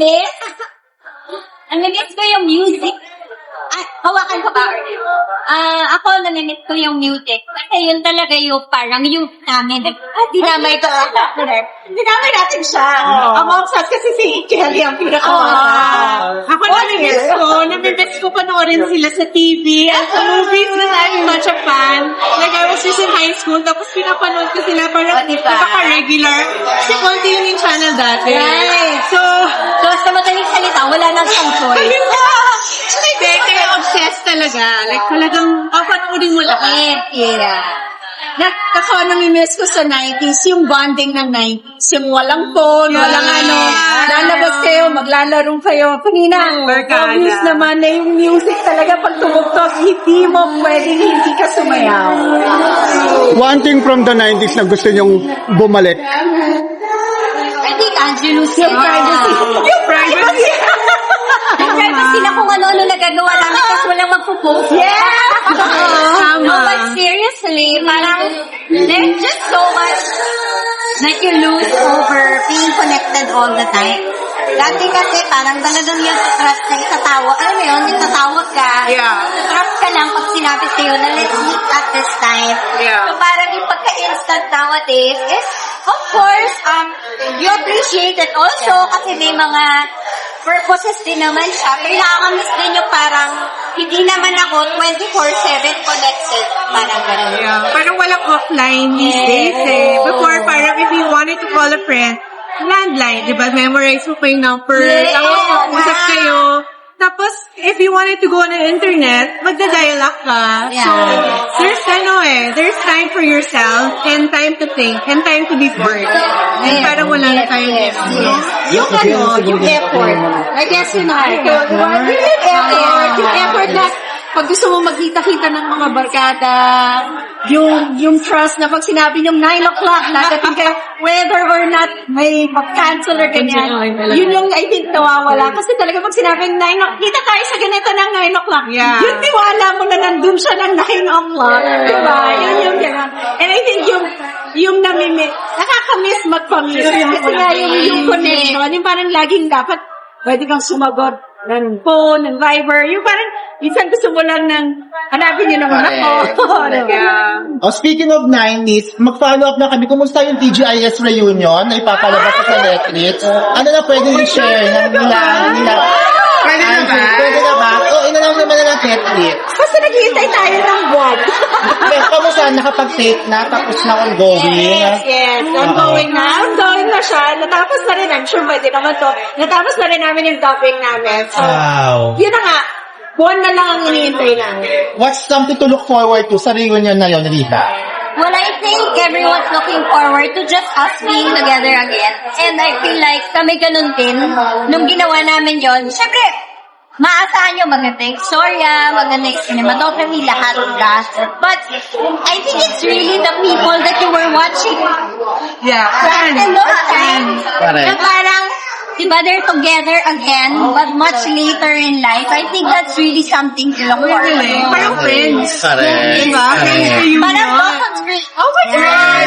namimiss? Namimiss ko yung music. Ay, hawakan ko ba? Ako namimiss ko yung music. Kasi yun talaga yung parang youth namin. Dinamay ko. Dinamay natin siya. Ang obsessed kasi si Kelly ang pinakamata. Ako namimiss ko panoorin sila sa TV at sa movies na I'm much a fan. Like I was just in high school, tapos pinapanood ko sila parang napaka-regular. Kasi konti lang yung channel dati. Right. So, sa madaling salita, wala nang siyang choice. kaya obsessed talaga. Like talagang, panoorin mo lahat. Yeah. Ako namimiss ko sa 90s, yung bonding ng 90s. Yung walang phone, walang lalabas kayo, maglalaro kayo. Kanina, Barkada. obvious naman na yung music talaga pag tumugtog, hindi mo pwedeng hindi ka sumayaw. One thing from the 90s na gusto nyong bumalik. I think Angelus Yung privacy. Yung privacy. Yung privacy na kung ano-ano nagagawa namin kasi walang magpo-post. Yeah! No, but seriously, parang there's just so much that you lose over being connected all the time. Dati kasi parang talagang yung trust na itatawag. Alam mo yun, itatawag ka. Yeah. Trust ka lang pag sinabi sa'yo na let's meet at this time. Yeah. So parang yung pagka-instant nowadays is, of course, you appreciate it also kasi may mga purposes din naman siya. Pero nakakamiss din yung parang hindi naman ako 24/7 connected. Parang gano'n. Yeah. Parang walang offline these days eh. Before, parang if you wanted to call a friend, landline, di ba? Memorize mo pa yung number. Yeah. Tapos, usap kayo. Tapos, if you wanted to go on the internet, magda-dial-up ka. Yeah. So, there's time for yourself, and time to think, and time to be bored. And parang wala na tayong Yung effort. I guess yun na. Yung effort na pag gusto mo magkita-kita ng mga barkada, yung trust na pag sinabi niyong 9 o'clock, nadating kayo, whether or not may mag-cancel or ganyan, yun yung I think nawawala. Kasi talaga pag sinabing 9 o'clock, kita tayo sa ganito ng 9 o'clock. Yeah. Yung tiwala mo na nandun siya ng 9 o'clock. Diba? Yun yung gano'n. And I think yung namimiss, nakakamiss magpamiss. Kasi nga yung connection, yung parang laging dapat pwede kang sumagot ng phone, ng Viber, yung parang minsan gusto mo lang ng hanapin niyo naman ako. Yeah. Oh, speaking of 90s, mag-follow up na kami. Kumusta yung TGIS reunion na ipapalabas sa Netflix? Ano na pwede i-share ng nila? Pwede na ba? Pwede na ba? Oo, inalang naman na ng Netflix. Basta naghihintay tayo ng buwan. Pero kamusta? Nakapag-tape na? Tapos na ongoing? Yes. Ongoing na. Ongoing na siya. Natapos na rin. I'm sure pwede naman to. Natapos na rin namin yung dubbing namin. So, Wow. yun na nga. Buwan na lang ang hinihintay namin. What's something to look forward to sa reunion na yun, Rita? Well, I think everyone's looking forward to just us being together again. And I feel like kami ganun din. Nung ginawa namin yon, syempre, maasahan nyo magandang storya, magandang cinematography, lahat. But I think it's really the people that you were watching. Yeah. And those times, Correct. na parang, diba, they're together again, but much later in life. I think that's really something to look forward to. Parang friends. Correct. Diba? Reunion. Parang Dawson's Creek. Oh my God!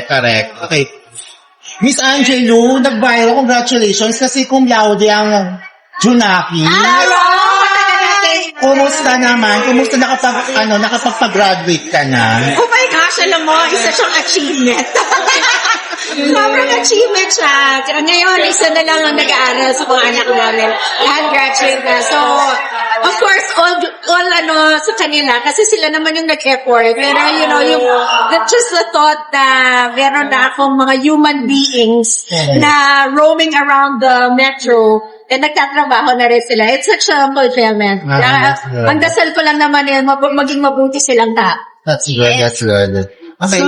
Correct. Okay. Miss Angelo, nag-viral. Congratulations kasi cum laude ang Junaki. Kumusta naman? Kumusta nakapag-graduate ka na? Oh my gosh, alam mo, isa siyang achievement. Sobrang achievement siya. Ngayon, isa na lang ang nag-aaral sa mga anak namin. Lahat graduate na. So, of course, all sa kanila, kasi sila naman yung nag-effort. Pero, you know, just the thought na meron na akong mga human beings na roaming around the metro, nagtatrabaho na rin sila. It's such a fulfillment. That's good. Ang dasal ko lang naman yun, maging mabuti silang tao. That's good. Okay.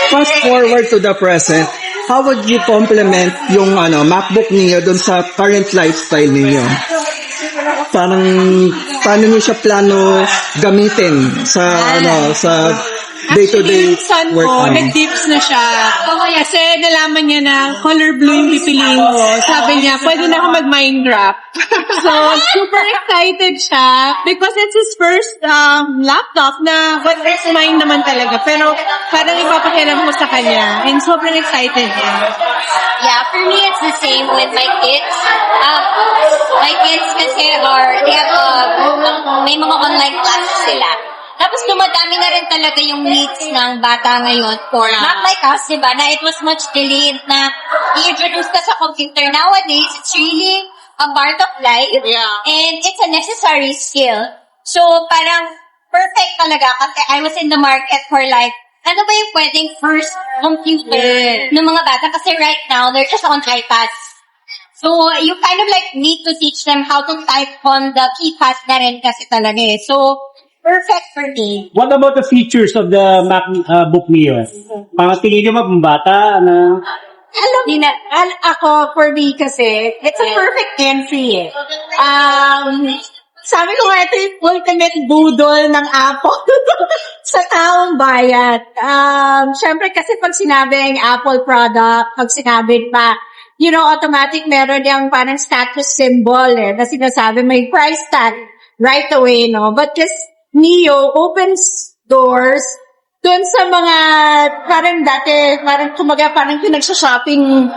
Fast forward to the present, how would you complement yung MacBook niyo dun sa current lifestyle niyo? Parang paano niyo siya plano gamitin sa day-to-day Yung son work ko, mo? nag-dips na siya. Kasi nalaman niya na color blue yung pipiliin ko. Sabi niya, pwede na ako mag-Minecraft. So, super excited siya because it's his first laptop na what is mine naman talaga. Pero parang ipapakialam ko sa kanya. And sobrang excited niya. Yeah, for me, it's the same with my kids. My kids kasi they have, may mga online classes sila. Tapos dumadami na rin talaga yung needs ng bata ngayon for not like us, diba, na it was much delayed na i-introduce ka sa computer. Nowadays, it's really a part of life. Yeah. And it's a necessary skill. So, parang perfect talaga kasi I was in the market for like, ano ba yung pwedeng first computer ng mga bata? Kasi right now, they're just on iPads. So, you kind of like need to teach them how to type on the keypads na rin kasi talaga eh. So, perfect for me. What about the features of the MacBook Neo? Parang tingin nyo ba, bata na... Ako, for me kasi, it's a perfect entry eh. Sabi ko nga, ito yung ultimate budol ng Apple sa taong bayan. Siyempre kasi pag sinabing Apple product, pag sinabing pa, automatic meron yung parang status symbol eh, na sinasabi may price tag right away, no? But this Neo opens doors doon sa mga, parang dati, parang kumaga, parang pinag-shopping,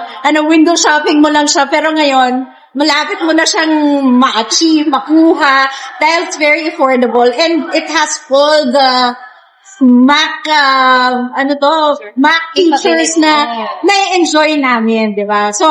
window shopping mo lang siya, pero ngayon, malapit mo na siyang ma-achieve, makuha, dahil it's very affordable, and it has all the Mac, Mac features na na-enjoy namin, di ba? So,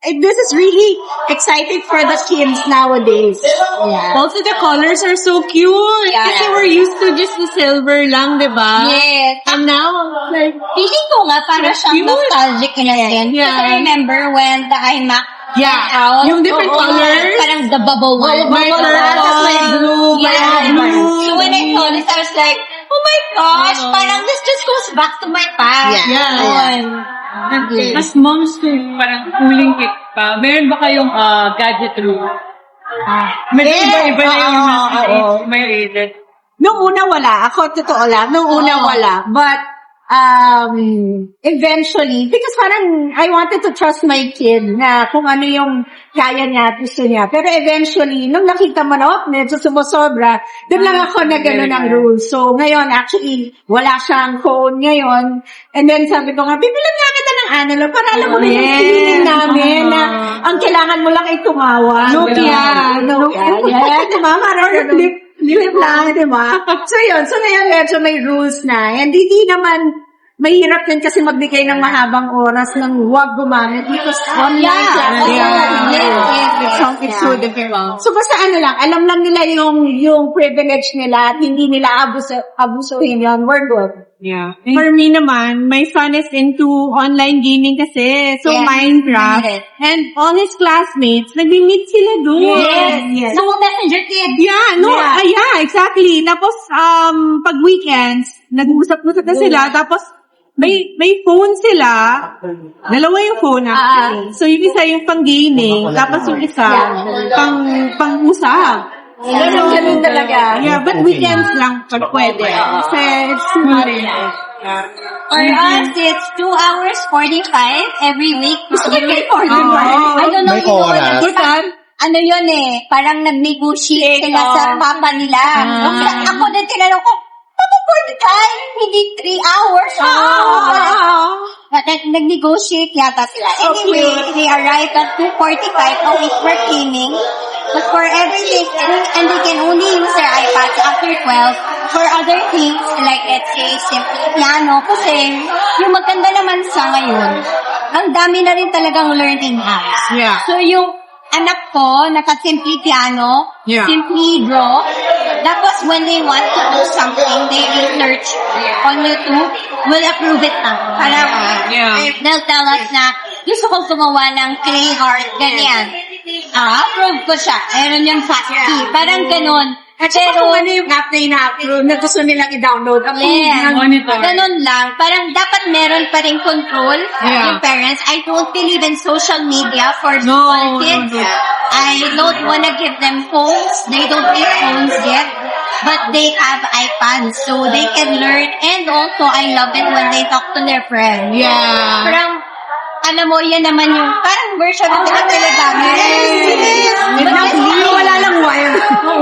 this is really exciting for the kids nowadays. Yeah. Also, the colors are so cute. Yeah. Kasi we're used to just the silver lang, di ba? Yes. And now, like, Feeling ko nga, para siyang Cute. nostalgic na din. Yeah. Because I remember when the iMac Yeah. came out. Yung different colors. Parang the bubble one. My purple, my blue. Yeah. blue. So when I saw this, I was like, oh my gosh, parang this just goes back to my past. Yeah. As moms to parang cooling kit pa, meron ba kayong gadget room? Medyo iba na yung may rated. Nung una wala. Ako, totoo lang. Nung una wala. But, eventually, because parang I wanted to trust my kid na kung ano yung kaya niya, gusto niya. Pero eventually, nung nakita mo na, medyo sumusobra, doon lang ako na gano'n ang rules. So, ngayon, actually, wala siyang phone ngayon. And then sabi ko nga, bibilan nga kita ng analog para alam mo na yung feeling namin na ang kailangan mo lang ay tumawa. Nokia. Yeah, diba? Parang flip lang, diba? So, yun. So, ngayon, medyo may rules na. And hindi naman mahirap din kasi magbigay ng mahabang oras ng huwag gumamit because online classes. It's so different. So, basta alam lang nila yung privilege nila at hindi nila abusuhin yun. We're good. Yeah. For me naman, my son is into online gaming kasi. So, Yeah. Minecraft. And all his classmates, nag-meet sila doon. Yes. No messenger kid. Yeah, exactly. Tapos, pag weekends, nag-uusap-usap na sila. Tapos, may phone sila. Dalawa yung phone actually. So, yung isa yung pang-gaming. Tapos yung isa, pang-usap. Ganun talaga. Yeah, but weekends lang pag pwede. Kasi it's too much. For us, it's 2 hours 45 every week. Gusto ko may 45. I don't know May you know what oras. it is. Ano yun eh, parang nag-negotiate sila sa papa nila. Ako din tinanong ko, Papa 45, hindi 3 hours. Nag-negotiate yata sila. Anyway, they arrived at 2:45 a week for cleaning. But for everything, and they can only use their iPads after 12 for other things, like let's say, simple piano. Kasi yung maganda naman sa ngayon, ang dami na rin talagang learning apps. Yeah. So yung anak ko, naka-simply piano, Yeah. simply draw. Tapos when they want to do something, they research on YouTube, will approve it na. Parang, they'll tell us na, gusto kong gumawa ng clay heart, ganyan. Approve ko siya. Meron yung fast key. Parang ganun. At saka kung ano yung app na ina-approve na gusto nilang i-download. Monitor. Ganun lang. Parang dapat meron pa rin control yung parents. I don't believe in social media for small kids. I don't wanna give them phones. They don't need phones yet. but they have iPads, so they can learn. And also, I love it when they talk to their friends. Yeah. Parang, alam mo, yan naman yung, parang version ng telegram. Wala lang wire.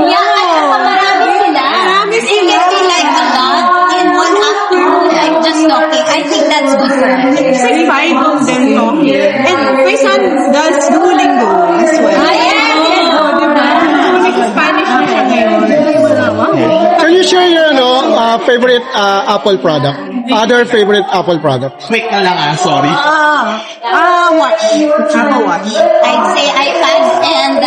Yeah, at saka marami sila. They can be like a lot in one afternoon, like just talking. I think that's good for us. It's like 5 of them talking. And my son does Duolingo as well. Ah, yes. Nag-Spanish na siya ngayon. Can you share your favorite Apple product? Other favorite Apple product? Quick na lang sorry. Watch. Apple Watch. I'd say iPad and